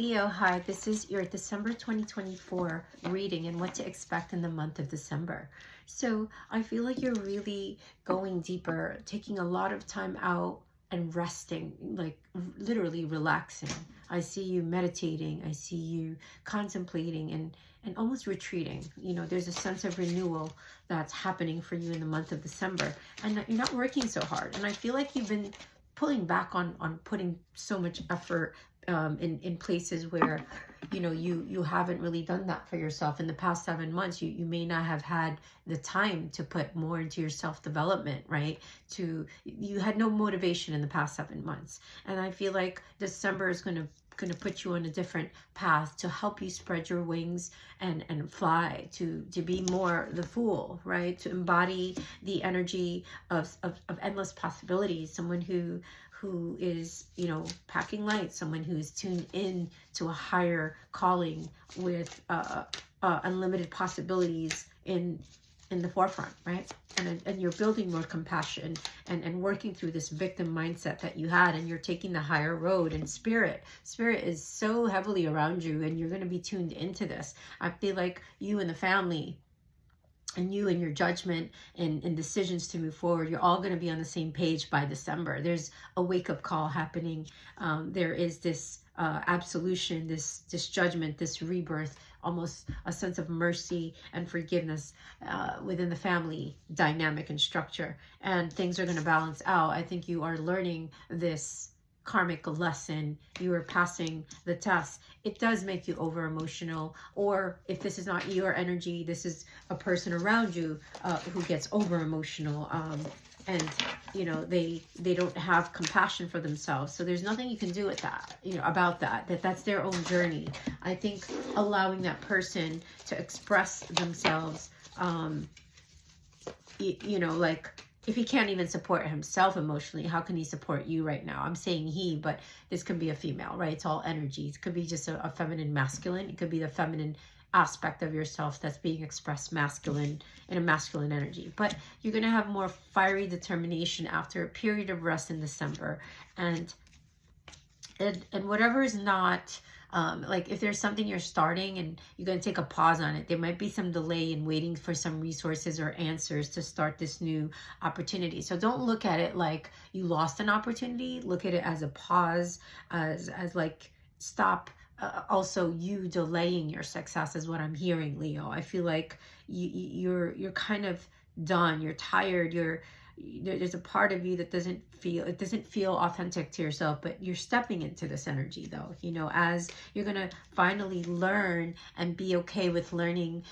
Leo, hi, this is your December 2024 reading and what to expect in the month of December. So I feel like you're really going deeper, taking a lot of time out and resting, like literally relaxing. I see you meditating, I see you contemplating and almost retreating. You know, there's a sense of renewal that's happening for you in the month of December, and you're not working so hard. And I feel like you've been pulling back on putting so much effort in places where you haven't really done that for yourself in the past 7 months. You may not have had the time to put more into your self-development, right? You had no motivation in the past 7 months, and I feel like December is going to put you on a different path to help you spread your wings and fly, to be more the fool, right? To embody the energy of endless possibilities, someone who is, packing light, someone who's tuned in to a higher calling with unlimited possibilities in the forefront, right? And you're building more compassion and working through this victim mindset that you had, and you're taking the higher road. And spirit is so heavily around you, and you're going to be tuned into this. I feel like you and the family and you and your judgment and decisions to move forward, you're all going to be on the same page by December. There's a wake-up call happening. There is this absolution, this judgment, this rebirth, almost a sense of mercy and forgiveness within the family dynamic and structure. And things are going to balance out. I think you are learning this karmic lesson. You are passing the test. It does make you over emotional, or if this is not your energy, this is a person around you who gets over emotional, and they don't have compassion for themselves. So there's nothing you can do with that, about that's their own journey. I think allowing that person to express themselves, like, if he can't even support himself emotionally, how can he support you right now? I'm saying he, but this could be a female, right? It's all energies. It could be just a feminine, masculine. It could be the feminine aspect of yourself that's being expressed masculine, in a masculine energy. But you're going to have more fiery determination after a period of rest in December. And whatever is not, like, if there's something you're starting and you're going to take a pause on it, there might be some delay in waiting for some resources or answers to start this new opportunity. So don't look at it like you lost an opportunity. Look at it as a pause, as like, stop. Also, you delaying your success is what I'm hearing, Leo. I feel like you're kind of done. You're tired. There's a part of you that doesn't feel authentic to yourself, but you're stepping into this energy, though, as you're going to finally learn and be okay with learning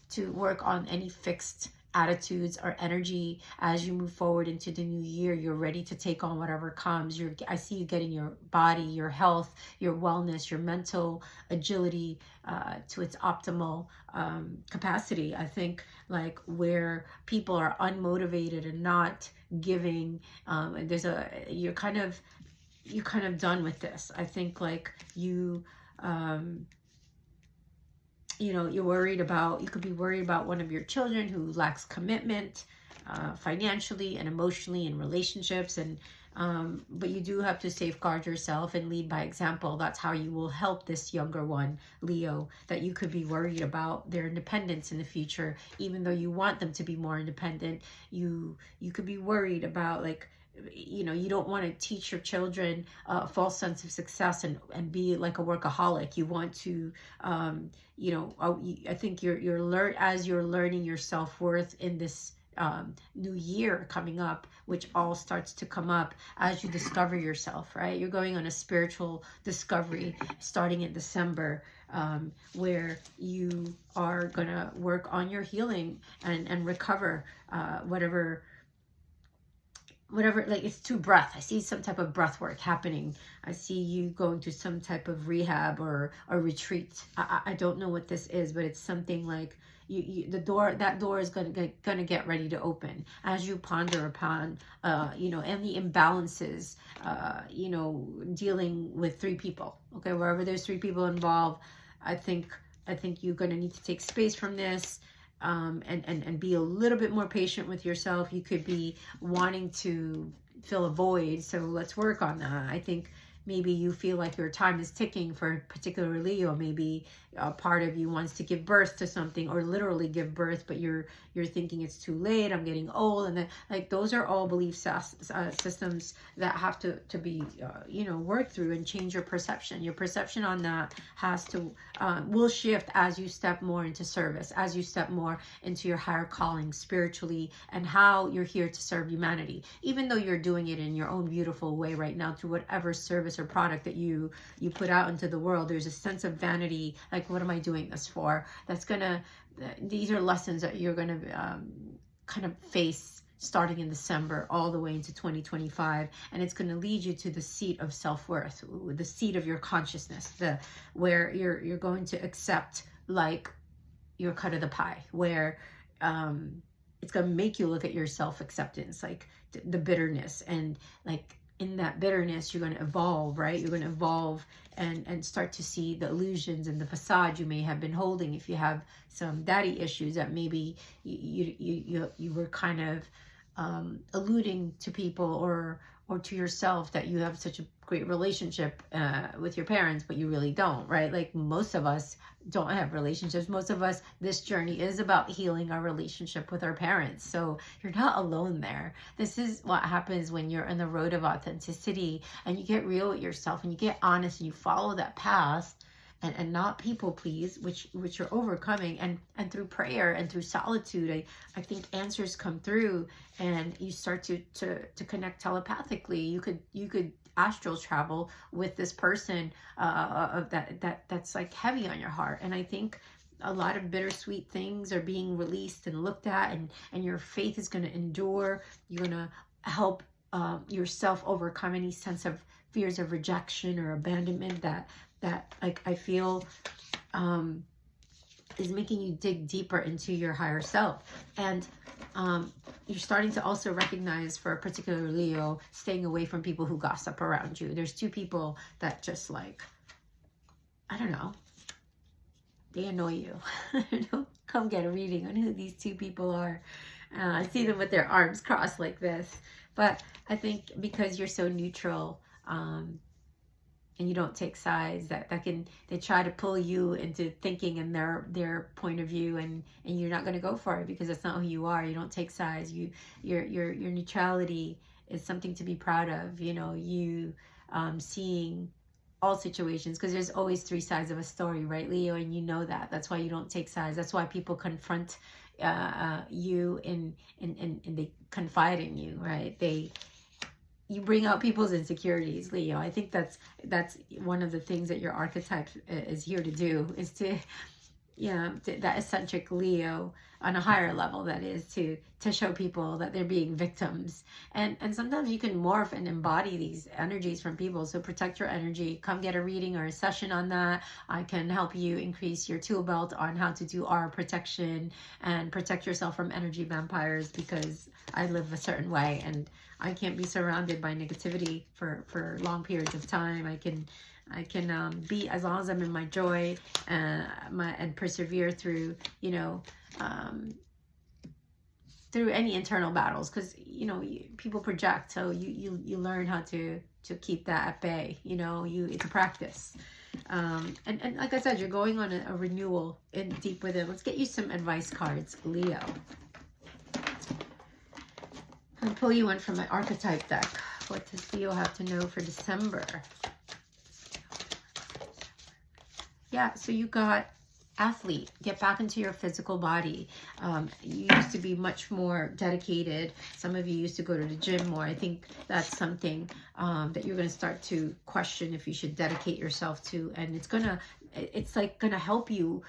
to work on any fixed attitudes or energy as you move forward into the new year. You're ready to take on whatever comes. I see you getting your body, your health, your wellness, your mental agility to its optimal capacity. I think, like, where people are unmotivated and not giving, and you're kind of done with this. I think, like, you're you could be worried about one of your children who lacks commitment financially and emotionally in relationships, and but you do have to safeguard yourself and lead by example. That's how you will help this younger one, Leo, that you could be worried about their independence in the future. Even though you want them to be more independent, you could be worried about, like, you don't want to teach your children a false sense of success and be like a workaholic. You want to, I think as you're learning your self-worth in this new year coming up, which all starts to come up as you discover yourself, right? You're going on a spiritual discovery starting in December, where you are gonna work on your healing and recover whatever, like, it's through breath. I see some type of breath work happening. I see you going to some type of rehab or a retreat. I don't know what this is, but it's something like that door is gonna get ready to open as you ponder upon any imbalances, dealing with 3 people. Okay, wherever there's 3 people involved, I think you're gonna need to take space from this. And be a little bit more patient with yourself. You could be wanting to fill a void, so let's work on that. I think maybe you feel like your time is ticking for a particular Leo. Maybe a part of you wants to give birth to something, or literally give birth, but you're thinking it's too late, I'm getting old. And then, like, those are all belief systems that have to be you know, worked through, and change your perception. Your perception on that has to will shift as you step more into service, as you step more into your higher calling spiritually, and how you're here to serve humanity. Even though you're doing it in your own beautiful way right now, through whatever service or product that you put out into the world, there's a sense of vanity, like, what am I doing this for? That's gonna, these are lessons that you're gonna kind of face starting in December all the way into 2025, and it's going to lead you to the seat of self-worth, the seat of your consciousness, where you're going to accept, like, your cut of the pie, where it's going to make you look at your self-acceptance, like the bitterness, and like in that bitterness you're going to evolve, right? You're going to evolve and start to see the illusions and the facade you may have been holding. If you have some daddy issues that maybe you were kind of alluding to people or to yourself, that you have such a great relationship with your parents, but you really don't, right? Like, most of us don't have relationships. Most of us, this journey is about healing our relationship with our parents. So you're not alone there. This is what happens when you're on the road of authenticity, and you get real with yourself, and you get honest, and you follow that path, and not people please, which you're overcoming, and through prayer and through solitude, I think answers come through, and you start to connect telepathically. You could astral travel with this person that's like heavy on your heart. And I think a lot of bittersweet things are being released and looked at, and your faith is going to endure. You're going to help yourself overcome any sense of fears of rejection or abandonment that like I feel is making you dig deeper into your higher self. And you're starting to also recognize, for a particular Leo, staying away from people who gossip around you. There's two people that just, like, I don't know, they annoy you. Come get a reading on who these two people are. I see them with their arms crossed like this. But I think because you're so neutral, and you don't take sides, they try to pull you into thinking in their point of view, and you're not going to go for it because that's not who you are. You don't take sides. Your neutrality is something to be proud of. You know, you seeing all situations, because there's always three sides of a story, right, Leo? And you know that. That's why you don't take sides. That's why people confront you and they confide in you, right? You bring out people's insecurities, Leo. I think that's one of the things that your archetype is here to do, is to, that eccentric Leo on a higher level, that is to show people that they're being victims. And sometimes you can morph and embody these energies from people. So protect your energy. Come get a reading or a session on that. I can help you increase your tool belt on how to do aura protection and protect yourself from energy vampires, because I live a certain way and I can't be surrounded by negativity for long periods of time. I can be, as long as I'm in my joy and persevere through, through any internal battles, because people project, so you learn how to keep that at bay. It's a practice. And like I said, you're going on a renewal in deep within. Let's get you some advice cards, Leo. I'll pull you one from my archetype deck. What does Leo have to know for December? Yeah, so you got athlete. Get back into your physical body. You used to be much more dedicated. Some of you used to go to the gym more. I think that's something that you're going to start to question if you should dedicate yourself to. And it's gonna help you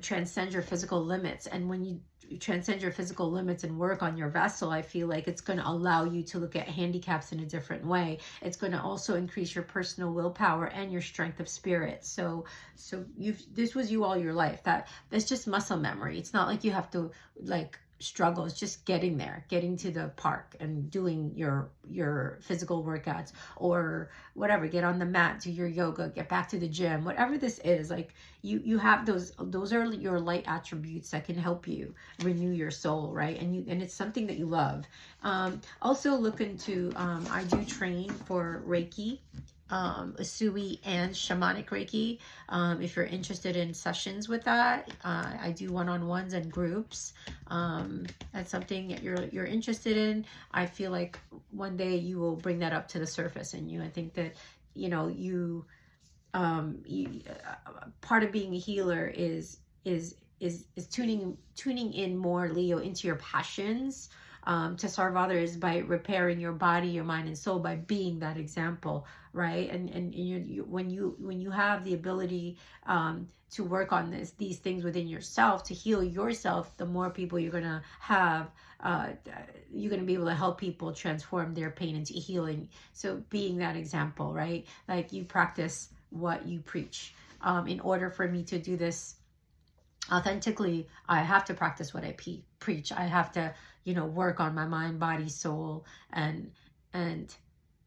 transcend your physical limits. And when you transcend your physical limits and work on your vessel, I feel like it's going to allow you to look at handicaps in a different way. It's going to also increase your personal willpower and your strength of spirit. So this was you all your life. That's just muscle memory. It's not like you have to struggle. It's just getting there, getting to the park and doing your physical workouts or whatever. Get on the mat, do your yoga, get back to the gym, whatever this is. Like you have those are your light attributes that can help you renew your soul, right? And it's something that you love. Also look into I do train for Reiki Usui and shamanic Reiki. If you're interested in sessions with that, I do one-on-ones and groups. That's something that you're interested in. I feel like one day you will bring that up to the surface in you. I think that, you know, part of being a healer is tuning in more, Leo, into your passions, to serve others by repairing your body, your mind, and soul, by being that example, right? And when you have the ability to work on these things within yourself, to heal yourself, the more people you're gonna have, you're gonna be able to help people transform their pain into healing. So being that example, right? Like, you practice what you preach. In order for me to do this authentically, I have to practice what I preach. I have to, you know, work on my mind, body, soul, and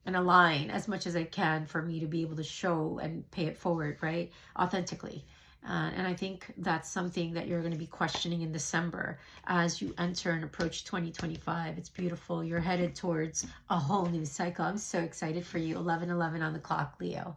align as much as I can for me to be able to show and pay it forward, right? Authentically. And I think that's something that you're going to be questioning in December as you enter and approach 2025. It's beautiful. You're headed towards a whole new cycle. I'm so excited for you. 11:11 on the clock, Leo.